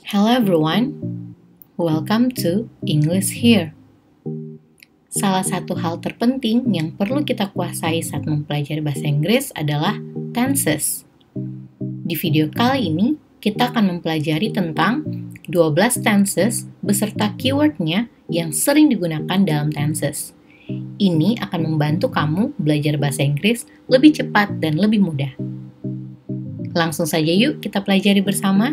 Hello everyone, welcome to English Here. Salah satu hal terpenting yang perlu kita kuasai saat mempelajari bahasa Inggris adalah tenses. Di video kali ini, kita akan mempelajari tentang 12 tenses beserta keywordnya yang sering digunakan dalam tenses. Ini akan membantu kamu belajar bahasa Inggris lebih cepat dan lebih mudah. Langsung saja yuk kita pelajari bersama.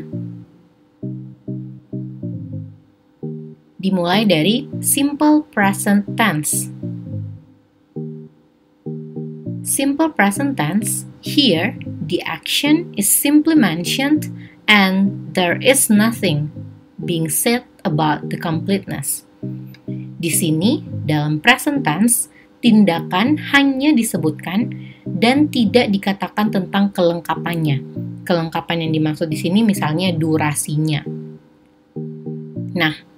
Dimulai dari simple present tense. Simple present tense, here the action is simply mentioned and there is nothing being said about the completeness. Di sini, dalam present tense, tindakan hanya disebutkan dan tidak dikatakan tentang kelengkapannya. Kelengkapan yang dimaksud di sini misalnya durasinya. Nah,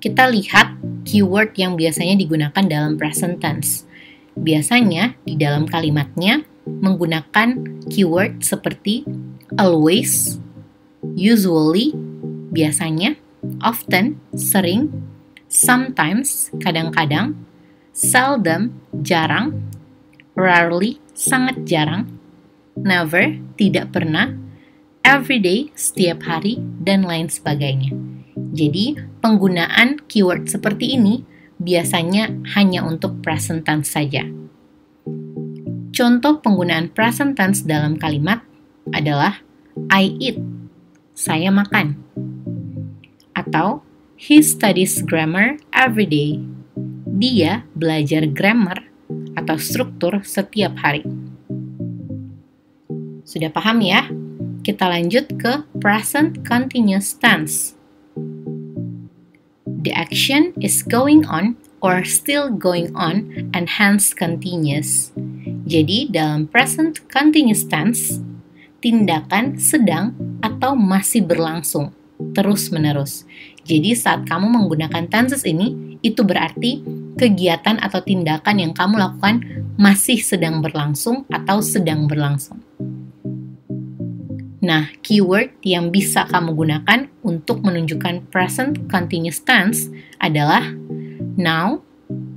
kita lihat keyword yang biasanya digunakan dalam present tense. Biasanya di dalam kalimatnya menggunakan keyword seperti always, usually, biasanya, often, sering, sometimes, kadang-kadang, seldom, jarang, rarely, sangat jarang, never, tidak pernah, everyday, setiap hari, dan lain sebagainya. Jadi, penggunaan keyword seperti ini biasanya hanya untuk present tense saja. Contoh penggunaan present tense dalam kalimat adalah I eat, saya makan. Atau he studies grammar every day, dia belajar grammar atau struktur setiap hari. Sudah paham ya? Kita lanjut ke present continuous tense. The action is going on or still going on and hence continuous. Jadi dalam present continuous tense, tindakan sedang atau masih berlangsung, terus-menerus. Jadi saat kamu menggunakan tenses ini, itu berarti kegiatan atau tindakan yang kamu lakukan masih sedang berlangsung atau sedang berlangsung. Nah, keyword yang bisa kamu gunakan untuk menunjukkan present continuous tense adalah now,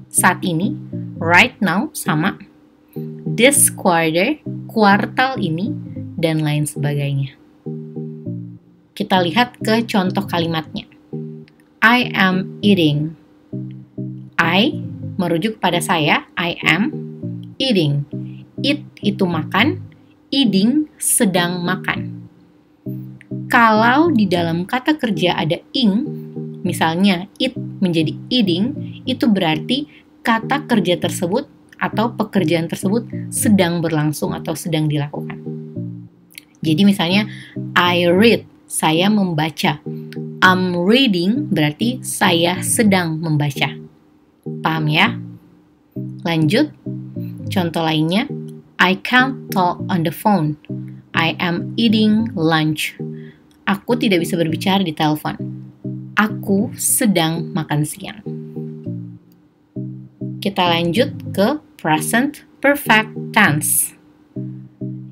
saat ini, right now, sama, this quarter, kuartal ini, dan lain sebagainya. Kita lihat ke contoh kalimatnya. I am eating. I merujuk pada saya, I am eating. Eat itu makan, eating sedang makan. Kalau di dalam kata kerja ada ing, misalnya eat menjadi eating, itu berarti kata kerja tersebut atau pekerjaan tersebut sedang berlangsung atau sedang dilakukan. Jadi misalnya I read, saya membaca. I'm reading berarti saya sedang membaca. Paham ya? Lanjut, contoh lainnya, I can't talk on the phone. I am eating lunch. Aku tidak bisa berbicara di telepon. Aku sedang makan siang. Kita lanjut ke present perfect tense.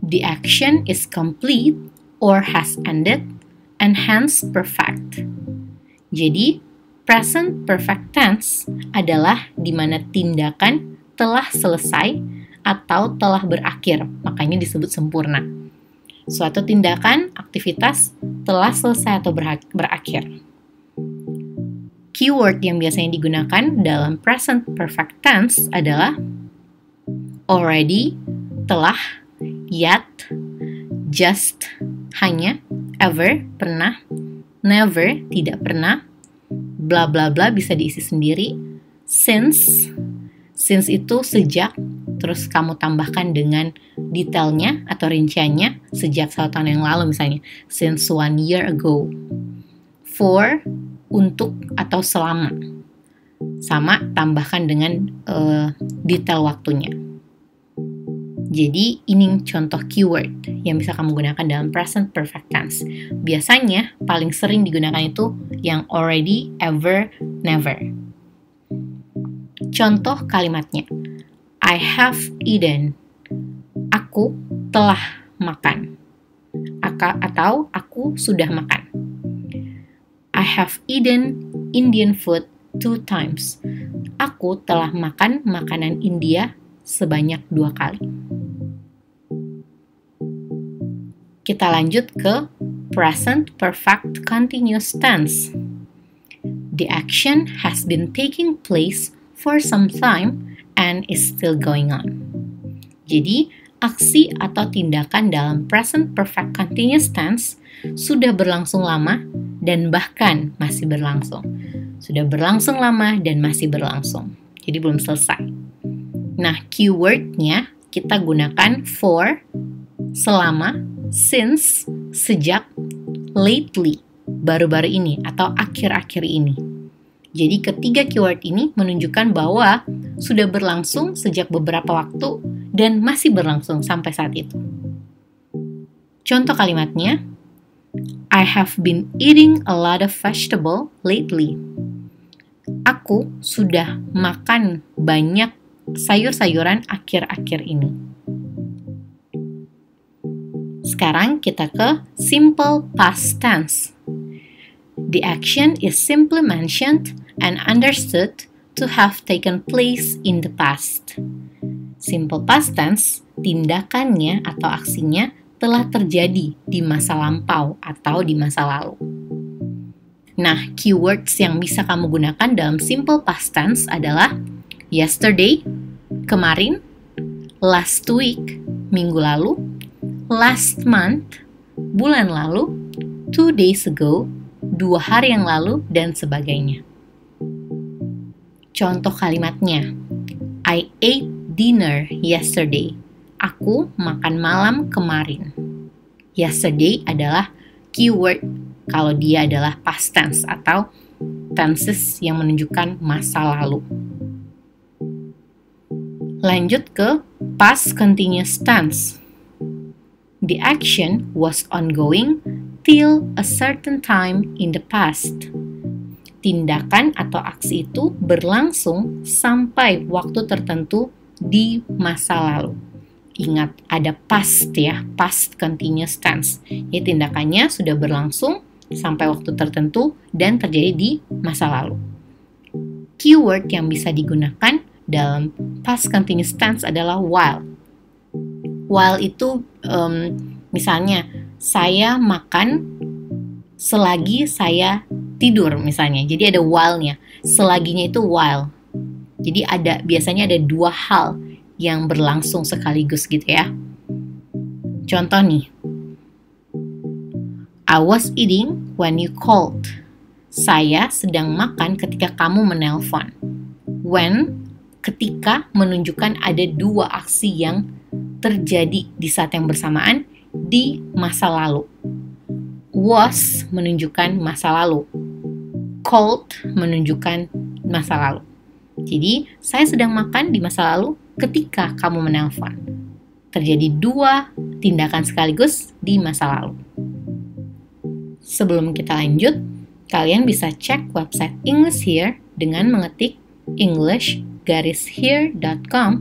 The action is complete or has ended and hence perfect. Jadi, present perfect tense adalah di mana tindakan telah selesai atau telah berakhir, makanya disebut sempurna. Suatu tindakan, aktivitas telah selesai atau berakhir. Keyword yang biasanya digunakan dalam present perfect tense adalah already, telah, yet, just, hanya, ever, pernah, never, tidak pernah, bla bla bla bisa diisi sendiri, since itu sejak, terus kamu tambahkan dengan detailnya atau rinciannya sejak 1 tahun yang lalu misalnya, since 1 year ago. For, untuk atau selama. Sama, tambahkan dengan detail waktunya. Jadi, ini contoh keyword yang bisa kamu gunakan dalam present perfect tense. Biasanya, paling sering digunakan itu yang already, ever, never. Contoh kalimatnya. I have eaten. Aku telah makan. Atau aku sudah makan. I have eaten Indian food 2 times. Aku telah makan makanan India sebanyak 2 kali. Kita lanjut ke present perfect continuous tense. The action has been taking place for some time and is still going on. Jadi, aksi atau tindakan dalam present perfect continuous tense sudah berlangsung lama dan bahkan masih berlangsung. Sudah berlangsung lama dan masih berlangsung. Jadi belum selesai. Nah, keywordnya kita gunakan for, selama, since, sejak, lately, baru-baru ini atau akhir-akhir ini. Jadi ketiga keyword ini menunjukkan bahwa sudah berlangsung sejak beberapa waktu dan masih berlangsung sampai saat itu. Contoh kalimatnya, I have been eating a lot of vegetable lately. Aku sudah makan banyak sayur-sayuran akhir-akhir ini. Sekarang kita ke simple past tense. The action is simply mentioned and understood to have taken place in the past. Simple past tense, tindakannya atau aksinya telah terjadi di masa lampau atau di masa lalu. Nah, keywords yang bisa kamu gunakan dalam simple past tense adalah yesterday, kemarin, last week, minggu lalu, last month, bulan lalu, 2 days ago, 2 hari yang lalu, dan sebagainya. Contoh kalimatnya, I ate dinner yesterday. Aku makan malam kemarin. Yesterday adalah keyword kalau dia adalah past tense atau tenses yang menunjukkan masa lalu. Lanjut ke past continuous tense. The action was ongoing till a certain time in the past. Tindakan atau aksi itu berlangsung sampai waktu tertentu di masa lalu. Ingat, ada past ya, past continuous tense. Jadi tindakannya sudah berlangsung sampai waktu tertentu dan terjadi di masa lalu. Keyword yang bisa digunakan dalam past continuous tense adalah while. While itu misalnya saya makan selagi saya tidur misalnya. Jadi ada while-nya. Selaginya itu while. Jadi biasanya ada 2 hal yang berlangsung sekaligus gitu ya. Contoh nih. I was eating when you called. Saya sedang makan ketika kamu menelpon. When, ketika menunjukkan ada 2 aksi yang terjadi di saat yang bersamaan di masa lalu. Was menunjukkan masa lalu. Called menunjukkan masa lalu. Jadi, saya sedang makan di masa lalu ketika kamu menelpon. Terjadi 2 tindakan sekaligus di masa lalu. Sebelum kita lanjut, kalian bisa cek website English Here dengan mengetik english-here.com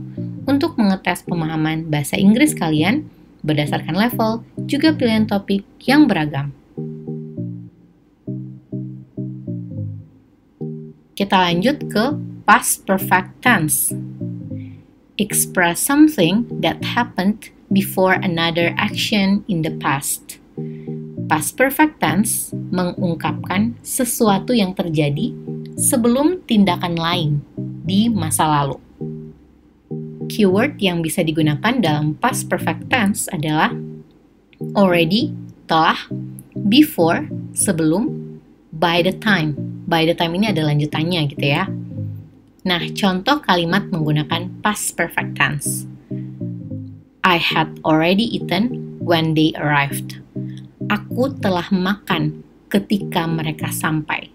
untuk mengetes pemahaman bahasa Inggris kalian berdasarkan level, juga pilihan topik yang beragam. Kita lanjut ke past perfect tense. Express something that happened before another action in the past. Past perfect tense mengungkapkan sesuatu yang terjadi sebelum tindakan lain di masa lalu. Keyword yang bisa digunakan dalam past perfect tense adalah already, telah, before, sebelum, by the time. By the time ini ada lanjutannya gitu ya. Nah, contoh kalimat menggunakan past perfect tense. I had already eaten when they arrived. Aku telah makan ketika mereka sampai.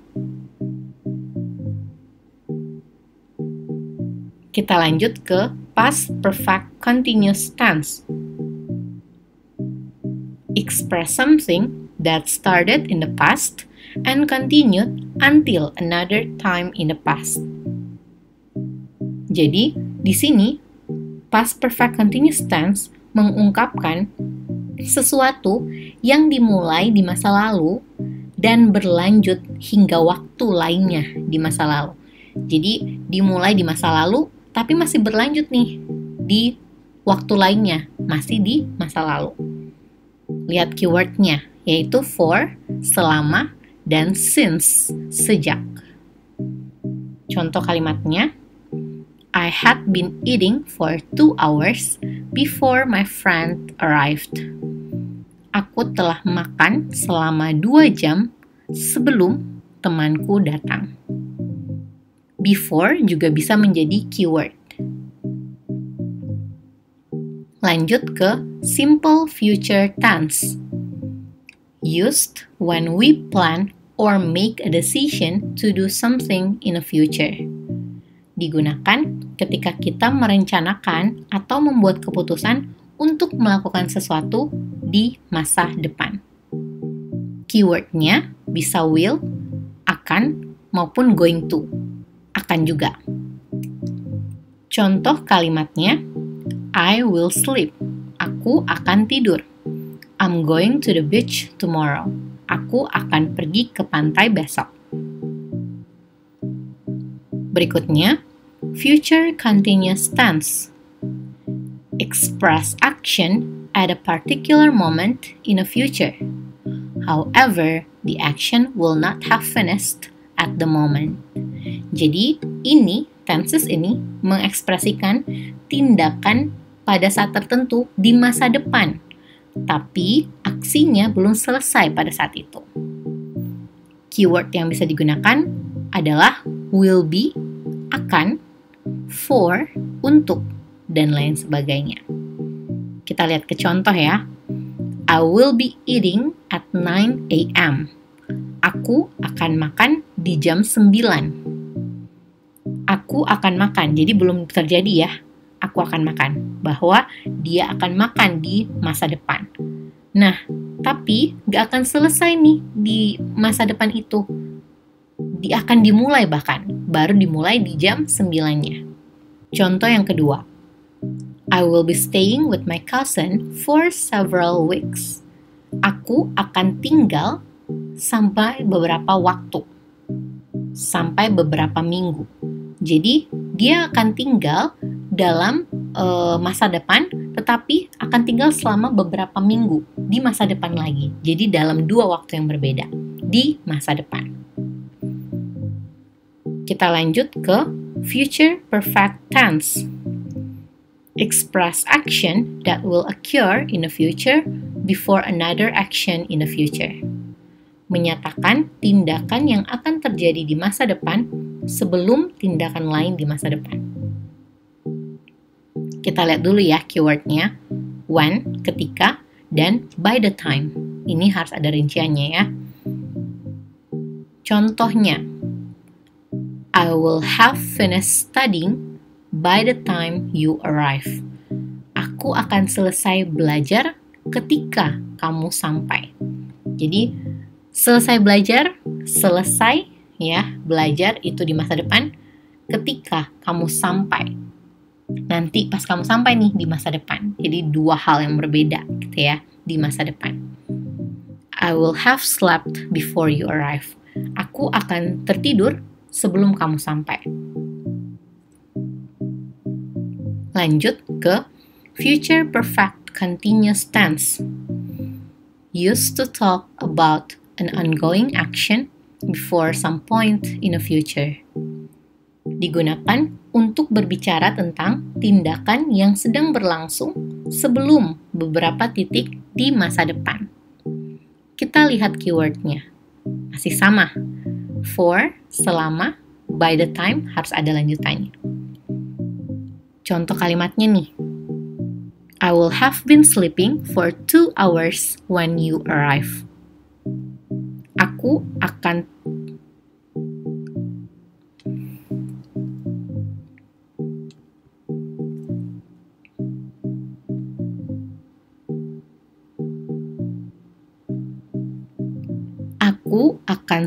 Kita lanjut ke past perfect continuous tense. Express something that started in the past and continued until another time in the past. Jadi, di sini past perfect continuous tense mengungkapkan sesuatu yang dimulai di masa lalu dan berlanjut hingga waktu lainnya di masa lalu. Jadi dimulai di masa lalu, tapi masih berlanjut nih di waktu lainnya, masih di masa lalu. Lihat keywordnya, yaitu for, selama, dan since, sejak. Contoh kalimatnya, I had been eating for 2 hours before my friend arrived. Aku telah makan selama 2 jam sebelum temanku datang. Before juga bisa menjadi keyword. Lanjut ke simple future tense. Used when we plan or make a decision to do something in the future. Digunakan ketika kita merencanakan atau membuat keputusan untuk melakukan sesuatu di masa depan. Keywordnya bisa will, akan, maupun going to. Akan juga. Contoh kalimatnya, I will sleep. Aku akan tidur. I'm going to the beach tomorrow. Aku akan pergi ke pantai besok. Berikutnya, future continuous tense. Express action at a particular moment in the future. However, the action will not have finished at the moment. Jadi, tenses ini mengekspresikan tindakan pada saat tertentu di masa depan, tapi aksinya belum selesai pada saat itu. Keyword yang bisa digunakan adalah will be, akan, for, untuk, dan lain sebagainya. Kita lihat ke contoh ya. I will be eating at 9 a.m. Aku akan makan di jam 9. Aku akan makan, jadi belum terjadi ya. Aku akan makan, bahwa dia akan makan di masa depan. Nah, tapi gak akan selesai nih di masa depan itu. Dia akan dimulai bahkan, baru dimulai di jam 9-nya. Contoh yang kedua, I will be staying with my cousin for several weeks. Aku akan tinggal sampai beberapa waktu, sampai beberapa minggu. Jadi, dia akan tinggal dalam masa depan, tetapi akan tinggal selama beberapa minggu di masa depan lagi. Jadi, dalam 2 waktu yang berbeda di masa depan. Kita lanjut ke future perfect tense. Express action that will occur in the future before another action in the future. Menyatakan tindakan yang akan terjadi di masa depan sebelum tindakan lain di masa depan. Kita lihat dulu ya keywordnya. When, ketika, dan by the time. Ini harus ada rinciannya ya. Contohnya, I will have finished studying by the time you arrive. Aku akan selesai belajar ketika kamu sampai. Jadi, selesai belajar, selesai ya, belajar itu di masa depan ketika kamu sampai. Nanti pas kamu sampai nih di masa depan. Jadi 2 hal yang berbeda gitu ya di masa depan. I will have slept before you arrive. Aku akan tertidur sebelum kamu sampai. Lanjut ke future perfect continuous tense. Used to talk about an ongoing action before some point in the future. Digunakan untuk berbicara tentang tindakan yang sedang berlangsung sebelum beberapa titik di masa depan. Kita lihat keywordnya. Masih sama. For, selama, by the time harus ada lanjutannya. Contoh kalimatnya nih. I will have been sleeping for 2 hours when you arrive. Aku akan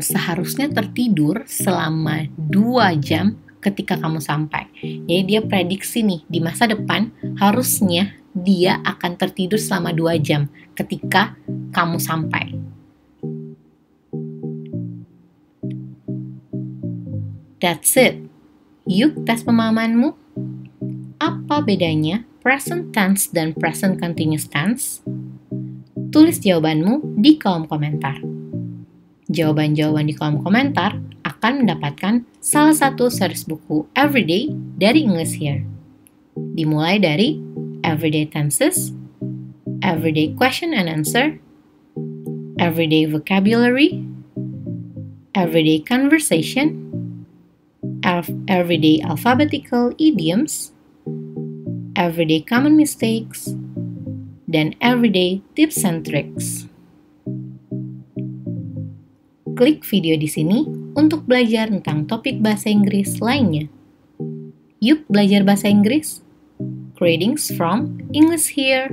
seharusnya tertidur selama 2 jam ketika kamu sampai. Jadi dia prediksi nih, di masa depan harusnya dia akan tertidur selama 2 jam ketika kamu sampai. That's it. Yuk tes pemahamanmu. Apa bedanya present tense dan present continuous tense? Tulis jawabanmu di kolom komentar. Jawaban-jawaban di kolom komentar akan mendapatkan salah satu series buku Everyday dari English Here. Dimulai dari Everyday Tenses, Everyday Question and Answer, Everyday Vocabulary, Everyday Conversation, Everyday Alphabetical Idioms, Everyday Common Mistakes, dan Everyday Tips and Tricks. Klik video di sini untuk belajar tentang topik bahasa Inggris lainnya. Yuk belajar bahasa Inggris. Greetings from English Here.